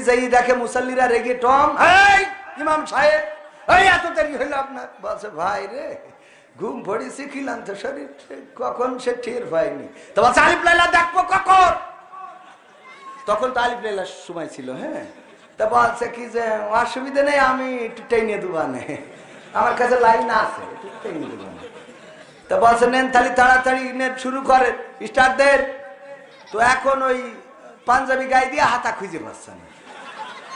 যেই দেখে মুসাল্লিরা রেগে টম, এই ইমাম সাহেব এই এত দেরি হইলো আপনার। বলছে ভাই রে ঘুম পড়েছি ক্লান্ত শরীর, কখন সে টের পায়নি। তো বলছে আলিফ লাইলা দেখবো কখন? তখন তো আলিফ লাইলার সময় ছিল। হ্যাঁ, তা বলছে কি যে অসুবিধা নেই, আমি একটু টেনে দেবানে, আমার কাছে লাইন আছে, একটু টেনে দেবানে। তা বলছে নেন তাহলে তাড়াতাড়ি নেট শুরু করেন, স্টার্ট দেন। তো এখন ওই পাঞ্জাবি গায়ে দিয়ে হাতা খুঁজে পাচ্ছে না,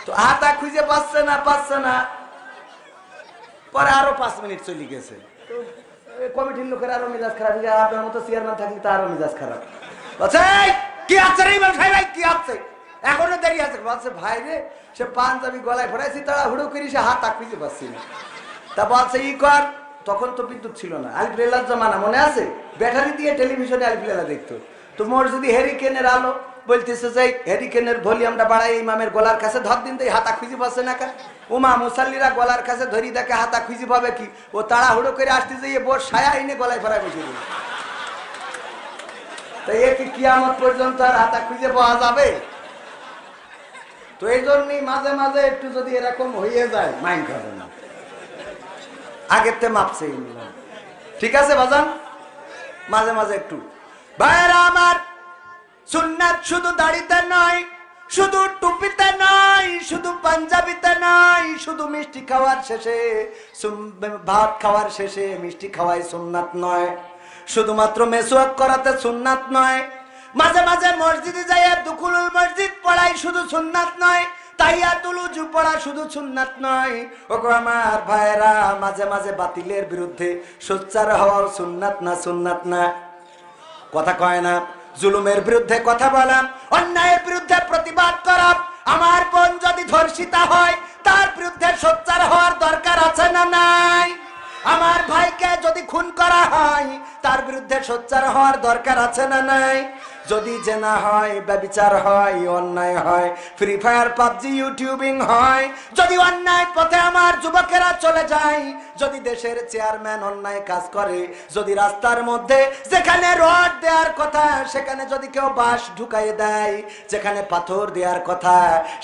তো হাতা খুঁজে পাচ্ছে না। পরে আরো 5 মিনিট চলে গেছে। তো কমিটির লোকের আরো মেজাজ খারাপ, আপনার মতো চেয়ারম্যান থাকলে তো আরো মেজাজ খারাপ। বলছে কি আছে রে ভাই, ভাই কি আছে, এখনো দেরি আছে। বলছে ভাই রে সে পাঞ্জাবি গলায় ভরাইছি, তারা হুড়ো করি সে হাতা খুঁজে পাচ্ছি না। তা বলছে ই কর, তখন তো বিদ্যুৎ ছিল না, আলিফ লাইলার জমানা মনে আছে, ব্যাটারি দিয়ে টেলিভিশনে আলিফ লাইলা দেখতো। তো মসজিদে হেরিকেনের আলো বলতেছে যে হেরিকেনের ভলিউমটা বাড়াই, ইমামের গলার কাছে ধর দিন, তাই হাতা খুঁজে পাচ্ছে না কেন? উমা মুসাল্লিরা গলার কাছে ধরি দেখে হাতা খুঁজে পাবে কি, ও তাড়াহুড়ো করে আসতে যাইয়ে বোর সায়া এনে গলায় ভরায় বসে দিল। তো এ কি কিয়ামত পর্যন্ত আর হাতা খুঁজে পাওয়া যাবে? তো এই জন্যই মাঝে মাঝে একটু যদি এরকম হয়ে যায় মাইন্ড হবে না, আগের তে মাপছে। ঠিক আছে বাজান, মাঝে মাঝে একটু। ভাইরা আমার, সুন্নাত শুধু দাড়িতে নয়, শুধু টুপিতে নয়, শুধু পাঞ্জাবিতে নয়, শুধু মিষ্টি খাওয়ার শেষে, ভাত খাওয়ার শেষে মিষ্টি খাওয়াই সুন্নাত নয়, শুধুমাত্র মেসওয়াক করাতে সুন্নাত নয়, মাঝে মাঝে মসজিদে যাইয়া দুখুলুল মসজিদ পড়াই শুধু সুন্নাত নয়, তাহিয়াতুল উযু পড়া শুধু সুন্নাত নয়। ওগো আমার ভাইরা, মাঝে মাঝে বাতিলের বিরুদ্ধে সোচ্চার হওয়া সুন্নাত না? সুন্নাত না? কথা কয় না? জুলুমের বিরুদ্ধে কথা বলা, অন্যায়ের বিরুদ্ধে প্রতিবাদ করা। আমার বোন যদি ধর্ষিতা হয়, তার বিরুদ্ধে সোচ্চার হওয়ার দরকার আছে না নাই? আমার ভাইকে যদি খুন করা হয়, তার বিরুদ্ধে সোচ্চার হওয়ার দরকার আছে না নাই? যদি জেনা হয়, ব্যভিচার হয়, অন্যায় হয়, ফ্রি ফায়ার পাবজি ইউটিউবিং হয়, যদি অন্যায় পথে আমার যুবকেরা চলে যায়, যদি দেশের চেয়ারম্যান অন্যায় কাজ করে, যদি রাস্তার মধ্যে যেখানে রড দেওয়ার কথা সেখানে যদি কেউ বাঁশ ঢুকাই দেয়, যেখানে পাথর দেওয়ার কথা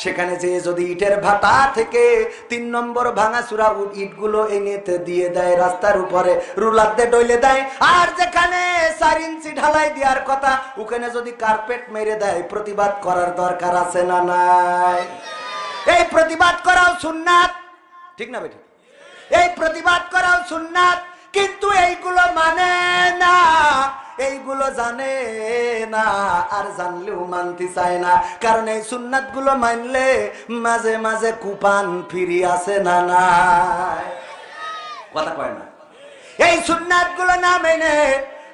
সেখানে যে যদি ইটের ভাটা থেকে 3 নম্বর ভাঙাচুরা ইটগুলো এনে দিয়ে দেয় রাস্তার উপরে, রুলার দিয়ে ডইলে দেয়, আর যেখানে 4 ইঞ্চি ঢালাই দেওয়ার কথা ওখানে যদি কার্পেট মেরে দেয়, প্রতিবাদ করার দরকার আছে না নাই? এই প্রতিবাদ করাও সুন্নাত, ঠিক না বেটি? এই প্রতিবাদ করাও সুন্নাত, কিন্তু এইগুলো মানে না, এইগুলো জানে না, আর জানলেও মানতে চায় না। কারণ এই সুন্নাত গুলো মানলে মাঝে মাঝে কুপান ফিরি আসে না নাই? কথা কয় না? এই সুন্নাত গুলো না মেনে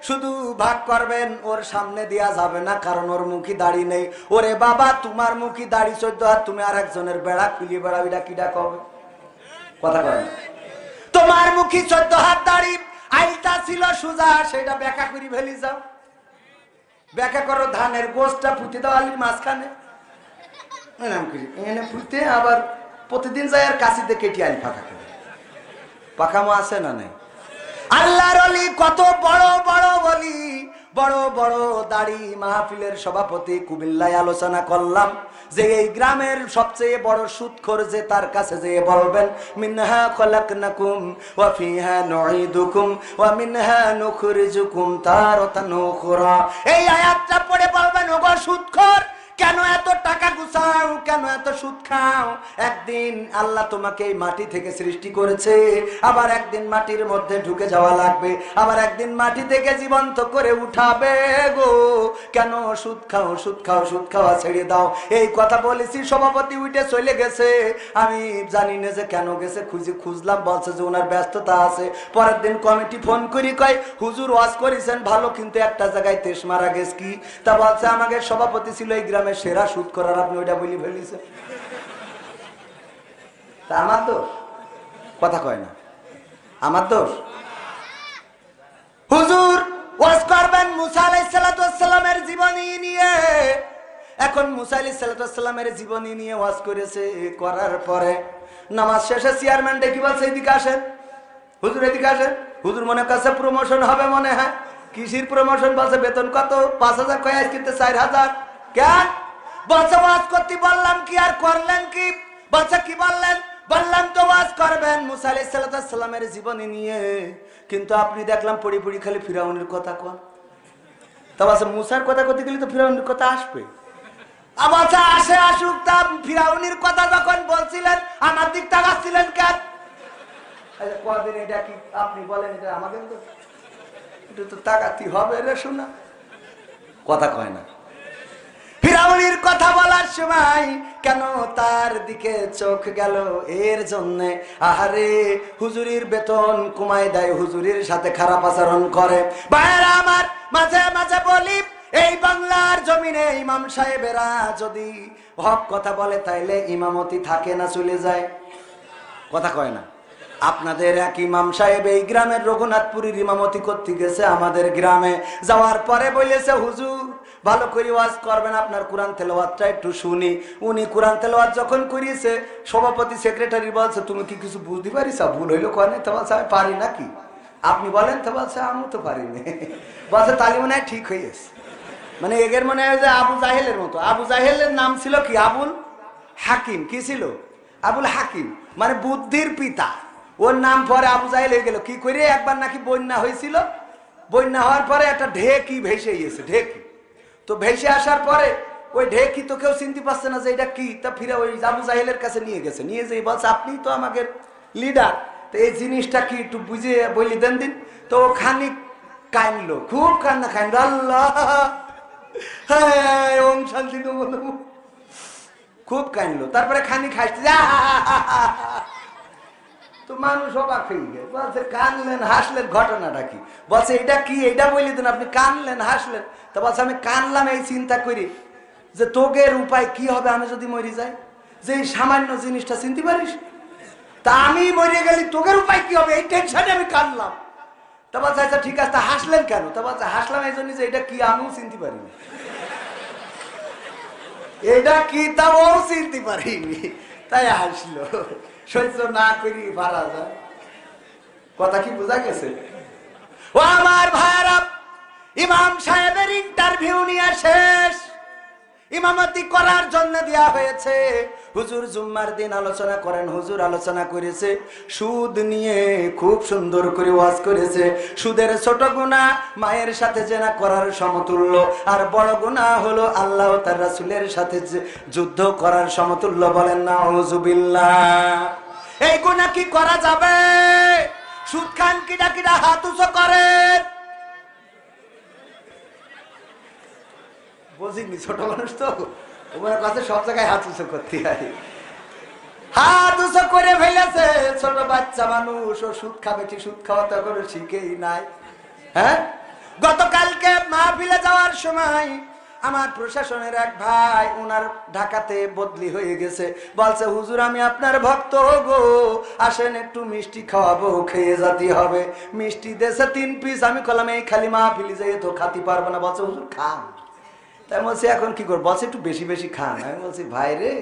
শুধু ভাগ করবেন, ওর সামনে দেয়া যাবে না, কারণ ওর মুখী দাড়ি নেই। ওরে বাবা, তোমার মুখী দাড়ি 14 হাত, তুমি আর একজনের বেড়া খুলিয়ে বেড়াবি, কিডা কবে? কথা কয় না? তোমার মুখী 14 হাত দাড়ি, আইলটা ছিল সুজা, সেটা ব্যাখ্যা করি ফেলি যাও। ব্যাখ্যা করো, ধানের গোষ্ঠটা পুঁতে দাও আলির মাঝখানে, এনে পুঁতে আবার প্রতিদিন যায় আর কাশিতে কেটে আলি ফাঁকা করে। পাকামো আছে না নাই? আল্লাহর ওলি কত বড় বড় বলি, বড় বড় দাড়ি মাহফিলের সভাপতি কুমিল্লায় আলোচনা করলাম যে এই গ্রামের সবচেয়ে বড় সুদখোর যে, তার কাছে যে বলবেন মিনহা খলাকনাকুম ওয়া ফিহা নুঈদুকুম ওয়া মিনহা নুখরিজুকুম তারাতান উখরা, এই আয়াতটা পড়ে বলবেন ওগো সুদখোর, কেন এত টাকা গুছাও, কেন এত সুদ খাও? একদিন আল্লাহ তোমাকে এই মাটি থেকে সৃষ্টি করেছে, আবার একদিন মাটির মধ্যে ঢুকে যাওয়া লাগবে, আবার একদিন মাটি থেকে জীবন্ত করে উঠাবে গো, কেন সুদ খাও, সুদ খাও, সুদ খাওয়া ছেড়ে দাও। এই কথা বলেছি, সভাপতি উঠে চলে গেছে, আমি জানি না যে কেন গেছে, খুঁজলাম, বলছে যে ওনার ব্যস্ততা আছে। পরের দিন কমিটি ফোন করি, কয় হুজুর ওয়াজ করেছেন ভালো, কিন্তু একটা জায়গায় তেশ মারা গেছে। কি? তা বলছে আমাকে সভাপতি ছিল এই গ্রামে সেরা সুদ করার, আপনি ওইটা বলি ফেলিছে। তা আমার দোষ? কথা কয় না? আমার দোষ? হুজুর ওয়াজ করবেন মুসা আলাইহিস সালামের জীবনী নিয়ে, এখন মুসা আলাইহিস সালামের জীবনী নিয়ে ওয়াজ করেছে, করার পরে নামাজ শেষে চেয়ারম্যান ডেকে বলছে এদিকে আসেন হুজুর, এদিকে আসেন। হুজুর মনে কাছে প্রমোশন হবে মনে হয়, কিসির প্রমোশন? বলছে বেতন কত? 5,000। কয় আজকে 4,000। কেন? বলছে ওয়াজ করতে বললাম কি আর করলেন কি? বলছে কি বললেন? বললাম তো ওয়াজ করবেন মুসা আলাইহিস সালামের জীবনী নিয়ে, কিন্তু আপনি দেখলাম পড়ি পড়ি খালি ফিরাউনের কথা কন। তা বলছে মুসার কথা করতে গেলে তো ফিরাউনের কথা আসবে। আবার আসে আসুক, তা ফিরাউনের কথা যখন বলছিলেন আমার দিক তাকাচ্ছিলেন কেন? কদিন এটা কি আপনি বলেন, এটা আমাদের তো তাকাতি হবে রে শোনা, কথা কয় না। ফিরাউনের কথা বলার সময় কেন তার দিকে চোখ গেল? এর জন্য আহারে হুজুরির বেতন কমায় দেয়, হুজুরির সাথে খারাপ আচরণ করে। ভাইরা আমার, মাঝে মাঝে বলি এই বাংলার জমিনে ইমাম সাহেবেরা যদি হক কথা বলে তাইলে ইমামতি থাকে না, চলে যায়। কথা কয় না। আপনাদের এক ইমাম সাহেব এই গ্রামের রঘুনাথপুরীর ইমামতি করতে গেছে আমাদের গ্রামে। যাওয়ার পরে বলেছে হুজুর ভালো করে ওয়াজ করবেন, আপনার কোরআন তেলাওয়াতটা একটু শুনি। উনি কোরআন তেলাওয়াত যখন করিয়েছে, সভাপতি সেক্রেটারি বলছে তুমি কি কিছু বুঝতে পারিস? ভুল হইলো কয় না? তো বলছে আমি পারি নাকি? আপনি বলেন। তো বলছে আমি তো পারিনি। বলছে তালি মনে হয় ঠিক হয়েছে। মানে এগের মনে হয় যে আবু জাহেলের মতো। আবু জাহেলের নাম ছিল কি? আবুল হাকিম। কি ছিল? আবুল হাকিম, মানে বুদ্ধির পিতা। ওর নাম পরে আবু জাহেল হয়ে গেল। কি করে? একবার নাকি বন্যা হয়েছিল, বন্যা হওয়ার পরে একটা ঢেকি ভেসে গিয়েছে। ঢেকি তো ভেসে আসার পরে ওই ঢেকি তো কেউ চিনতে পারছে না যে এটা কি। তা ফিরে ওই আবু জাহেলের কাছে নিয়ে গেছে। নিয়ে যেয়ে বলছে আপনি তো আমাদের লিডার, তো এই জিনিসটা কি একটু বুঝিয়ে বলি দেন দিন। তো ও খানিক কানলো, খুব কান্না খাইল। আল্লাহ হ্যাঁ ওম শান্তি নমো, খুব কানলো। তারপরে খানিক হাসতে, তো মানুষ অবাক হয়ে গেছে। বলছে কানলেন হাসলেন ঘটনাটা কি? বলছে এটা কি? এটা বলি দেন আপনি কানলেন হাসলেন। তো বলছে আমি কানলাম এই চিন্তা করি যে তোগের উপায় কি হবে আমি যদি মরে যাই, যে এই সামান্য জিনিসটা চিনতে পারিস, তা আমি মরে গেলি তোগের উপায় কি হবে এই টেনশনে আমি কানলাম। তা বলছে আচ্ছা ঠিক আছে, তা হাসলেন কেন? তা বলছে হাসলাম এই জন্য যে এটা কি আমিও চিনতে পারিনি। এটা কি তা ও চিনতে পারিনি, তাই হাসলো। সহ্য না করি পারা যায়। কথা কি বোঝা গেছে? ও আমার ভাইরা, ইমাম সাহেবের ইন্টারভিউ নিয়ে শেষ, ইমামতি করার জন্য দেয়া হয়েছে। হুজুর জুম্মার দিন আলোচনা করেন। হুজুর আলোচনা করেছে সুদ নিয়ে, খুব সুন্দর করে ওয়াজ করেছে। সুদের ছোট গুনাহ মায়ের সাথে জেনা করার সমতুল্য, আর বড় গুনাহ হলো আল্লাহ তার রাসূলের সাথে যুদ্ধ করার সমতুল্য। বলেন না আউযুবিল্লাহ। এই গুনাহ কি করা যাবে? সুদ খান কিডা কিডা হাত উঁচু করেন। বুঝিনি, ছোট মানুষ তো ওনার কাছে সব জায়গায় হাত উঁচু করতে হয়। হাত উঁচু করে ফেলেছে ছোট বাচ্চা মানুষ। ও সুদ খাবে, ঠিক সুদ খাওয়া তো করে শিখেই নাই। হ্যাঁ, গতকালকে মাহফিলে যাওয়ার সময় আমার প্রশাসনের এক ভাই, ওনার ঢাকাতে বদলি হয়ে গেছে, বলছে হুজুর আমি আপনার ভক্ত গো, আসেন একটু মিষ্টি খাওয়াবো, খেয়ে যেতে হবে। মিষ্টি দেশে 3 পিস। আমি কলাম এই খালি মাহফিলে যাই তো খাতে পারবো না। বলছে হুজুর খান। তাই বলছি এখন কি করবো? বলছে একটু বেশি বেশি খান। আমি বলছি ভাই রে,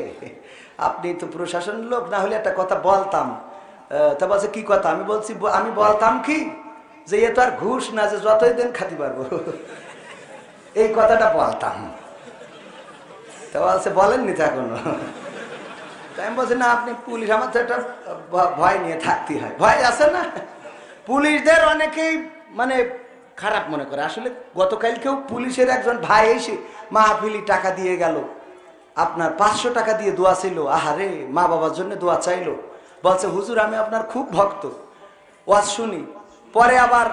আপনি তো প্রশাসনের লোক, না হলে একটা কথা বলতাম। তা বলছে কি কথা? আমি বলছি আমি বলতাম কি যে এ তো আর ঘুষ না যে যতই দিন খাতে পারবো, এই কথাটা বলতাম। তা বলছে বলেননি তো এখনো? তাই আমি বলছি না আপনি পুলিশ, আমার তো একটা ভয় নিয়ে থাকতে হয়। ভয় আছে না? পুলিশদের অনেকেই মানে খারাপ মনে করে। আসলে গতকালকেও পুলিশের একজন ভাই এসে মাহফিলি টাকা দিয়ে গেল, আপনার 500 টাকা দিয়ে দোয়া ছিল। আহারে, মা বাবার জন্য দোয়া চাইলো। বলছে হুজুর আমি আপনার খুব ভক্ত, ওয়াজ শুনি। পরে আবার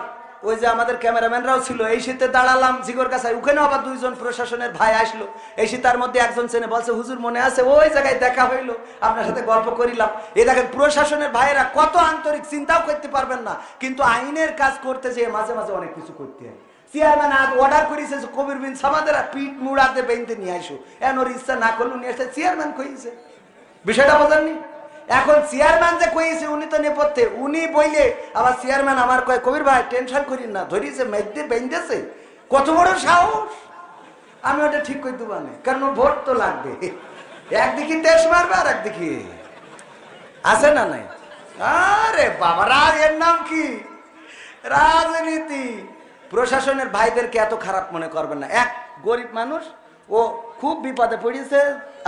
ওই যে আমাদের ক্যামেরাম্যানরাও ছিল, এই শীতে দাঁড়ালাম জিগর কাছে, ওখানে আবার 2 জন প্রশাসনের ভাই আসলো। এই শীত তার মধ্যে একজন চেনে, বলছে হুজুর মনে আছে ওই জায়গায় দেখা হইলো, আপনার সাথে গল্প করিলাম। এই দেখেন প্রশাসনের ভাইয়েরা কত আন্তরিক, চিন্তাও করতে পারবেন না, কিন্তু আইনের কাজ করতে যেয়ে মাঝে মাঝে অনেক কিছু করতে হয়। চেয়ারম্যান আজ অর্ডার করেছে কবির বিন সামাদের পিঠ মুড়াতে বেঁধে নিয়ে আসো, এন ওর ইচ্ছা না করলো নিয়ে আসে, চেয়ারম্যান কইছে। বিষয়টা বোঝেননি? এখন চেয়ারম্যান যে কইছে উনি তো নেপথ্যে, উনি বইলে আবার চেয়ারম্যান আমার কয় কবির ভাই টেনশন করিন না, ধরিছে মেঘে বেঁধেছে, কত বড় সাহস। আমি ওটা ঠিক করতে পারি, কারণ ভোট তো লাগবে, একদিকে দেশ মারবে আর একদিকে আছে না নাই। আরে বাবা, এর নাম কি? রাজনীতি। প্রশাসনের ভাইদেরকে এত খারাপ মনে করবেন না। এক গরিব মানুষ, ও খুব বিপদে পড়েছে,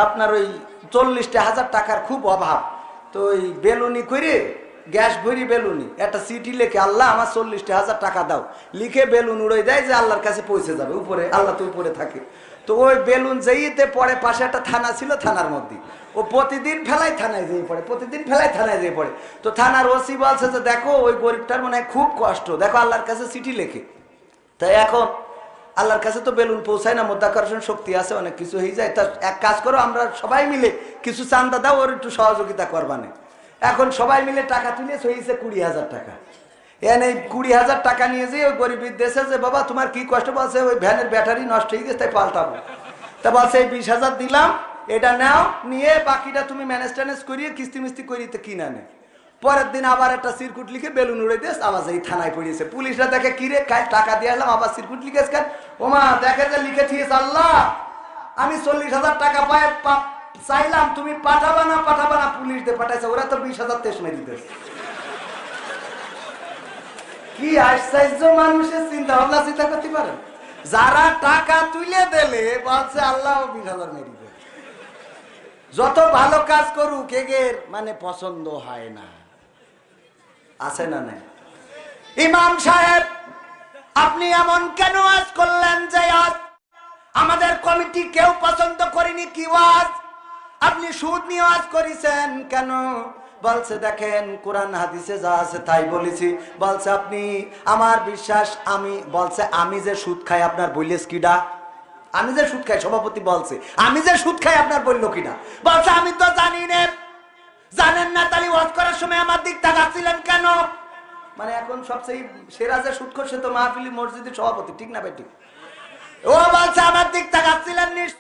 আপনার ওই 40,000 টাকার খুব অভাব। তো ওই বেলুনি করে গ্যাস ভরি বেলুনি একটা চিঠি লিখে, আল্লাহ আমার 40,000 টাকা দাও, লিখে বেলুন উড়ে দেয় যে আল্লাহর কাছে পৌঁছে যাবে উপরে, আল্লাহ তো উপরে থাকে। তো ওই বেলুন যেইতে পড়ে, পাশে একটা থানা ছিল, থানার মধ্যে ও প্রতিদিন ফেলাই থানায় যেয়ে পড়ে, প্রতিদিন ফেলাই থানায় যেয়ে পড়ে। তো থানার ওসি বলছে যে দেখো ওই গরিবটার মনে হয় খুব কষ্ট, দেখো আল্লাহর কাছে চিঠি লেখে। তাই এখন আল্লাহর কাছে তো বেলুন পৌঁছায় না, মধ্যাকর্ষণ শক্তি আছে, অনেক কিছু হয়ে যায়। তা এক কাজ করো, আমরা সবাই মিলে কিছু চান্দা দাও, ওর একটু সহযোগিতা করবানে। এখন সবাই মিলে টাকা তুলে হয়েছে 20,000 টাকা। এই 20,000 টাকা নিয়ে যে ওই গরিবের দেশে যে বাবা তোমার কি কষ্ট, বলছে ওই ভ্যানের ব্যাটারি নষ্ট হয়ে গেছে তাই পাল্টাবো। তা বলছে এই 20,000 দিলাম, এটা নাও, নিয়ে বাকিটা তুমি ম্যানেজ ট্যানেজ করিয়ে কিস্তি মিস্তি করিতে কিনা নে। পরের দিন আবার একটা সিরকুট লিখে বেলুন উড়ে দিস, আবার এই থানায় পড়িয়েছে। পুলিশরা দেখে কিরে টাকা দিয়ে আসলাম, আবার সিরকুট লিখেছ কেন? ওমা দেখে যে লিখে থিয়েছ, আল্লাহ আমি 40,000 টাকা পায় চাইলাম, তুমি পাঠাবা না পাঠাবা না, পুলিশ দিয়ে পাঠাইছে, ওরা তো 20,000 তেস মেরে দিতেছে। কি আশ্চর্য মানুষের চিন্তা ভাবনা, চিন্তা করতে পারে। যারা টাকা তুলে দিলে বলছে আল্লাহ 20,000 মেরে দেবে। যত ভালো কাজ করুক এগের মানে পছন্দ হয় না, আছে না নাই? ইমাম সাহেব আপনি এমন কেন আজ করলেন যে আজ আমাদের কমিটি কেউ পছন্দ করেনি? কি ওয়াজ আপনি সুদ নিয়ে ওয়াজ করেছেন কেন? বলছে দেখেন কোরআন হাদিসে যা আছে তাই বলেছি। বলছে আপনি আমার বিশ্বাস, আমি বলছে আমি যে সুদ খাই আপনার বললেস কিডা? আমি যে সুদ খাই, সভাপতি বলছে আমি যে সুদ খাই আপনার বললো কিনা? বলছে আমি তো জানি না। জানেন না তাহলে ওয়াজ করার সময় আমার দিক তাকাচ্ছিলেন কেন? মানে এখন সবচেয়ে সেরা যে সুদ করছে তো মাহফিলি মসজিদের সভাপতি, ঠিক না ভাই? ঠিক। ও বলছে আমার দিক তাকাচ্ছিলেন